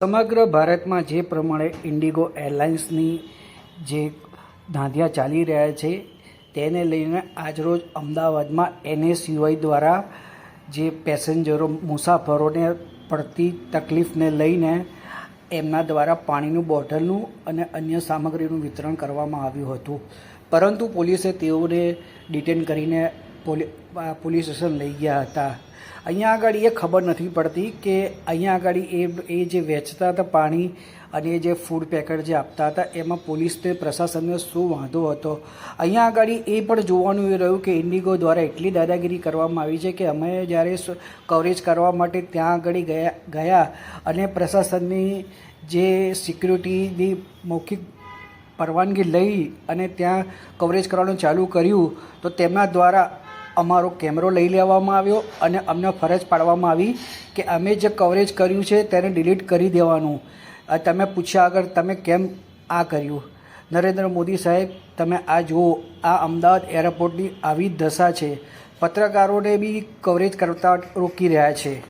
સમગ્ર ભારતમાં જે પ્રમાણે ઇન્ડિગો એરલાઇન્સની જે ધાંધિયા ચાલી રહ્યા છે તેને લઈને આજરોજ અમદાવાદમાં NSUI દ્વારા જે પેસેન્જરો મુસાફરોને પડતી તકલીફને લઈને એમના દ્વારા પાણીનું બોટલનું અને અન્ય સામગ્રીનું વિતરણ કરવામાં આવ્યું હતું, પરંતુ પોલીસે તેઓને ડિટેન કરીને પોલીસ સ્ટેશન લઈ ગયા હતા। અહીંયા આગળ એ ખબર નથી પડતી કે અહીંયા આગળ એ જે વેચતા હતા પાણી અને જે ફૂડ પેકેટ જે આપતા હતા એમાં પોલીસને પ્રશાસનને શું વાંધો હતો। અહીંયા આગળ એ પણ જોવાનું એ રહ્યું કે ઇન્ડિગો દ્વારા એટલી દાદાગીરી કરવામાં આવી છે કે અમે જ્યારે કવરેજ કરવા માટે ત્યાં આગળ ગયા અને પ્રશાસનની જે સિક્યુરિટીની મૌખિક પરવાનગી લઈ અને ત્યાં કવરેજ કરવાનું ચાલુ કર્યું તો તેમના દ્વારા અમારો કેમેરો લઈ લેવામાં આવ્યો અને અમને ફરજ પાડવામાં આવી કે અમે જે કવરેજ કર્યું છે તેને ડિલીટ કરી દેવાનું। તમે પૂછ્યા આગળ તમે કેમ આ કર્યું? નરેન્દ્ર મોદી સાહેબ, તમે આ જુઓ, આ અમદાવાદ એરપોર્ટની આવી દશા છે, પત્રકારોને બી કવરેજ કરતા રોકી રહ્યા છે।